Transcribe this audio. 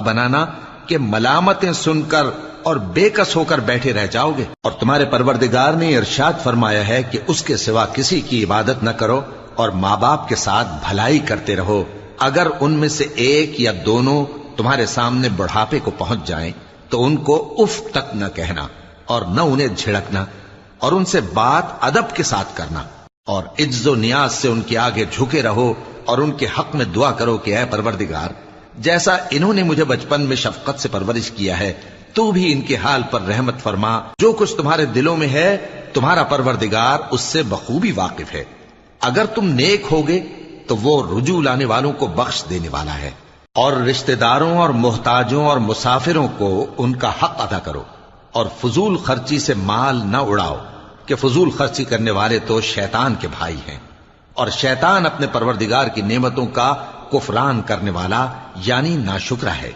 بنانا کہ ملامتیں سن کر اور بے کس ہو کر بیٹھے رہ جاؤ گے۔ اور تمہارے پروردگار نے ارشاد فرمایا ہے کہ اس کے سوا کسی کی عبادت نہ کرو اور ماں باپ کے ساتھ بھلائی کرتے رہو۔ اگر ان میں سے ایک یا دونوں تمہارے سامنے بڑھاپے کو پہنچ جائیں تو ان کو اف تک نہ کہنا اور نہ انہیں جھڑکنا، اور ان سے بات ادب کے ساتھ کرنا، اور عجز و نیاز سے ان کے آگے جھکے رہو اور ان کے حق میں دعا کرو کہ اے پروردگار، جیسا انہوں نے مجھے بچپن میں شفقت سے پرورش کیا ہے تو بھی ان کے حال پر رحمت فرما۔ جو کچھ تمہارے دلوں میں ہے تمہارا پروردگار اس سے بخوبی واقف ہے۔ اگر تم نیک ہوگے تو وہ رجوع لانے والوں کو بخش دینے والا ہے۔ اور رشتہ داروں اور محتاجوں اور مسافروں کو ان کا حق ادا کرو، اور فضول خرچی سے مال نہ اڑاؤ کہ فضول خرچی کرنے والے تو شیطان کے بھائی ہیں، اور شیطان اپنے پروردگار کی نعمتوں کا کفران کرنے والا یعنی ناشکرا ہے۔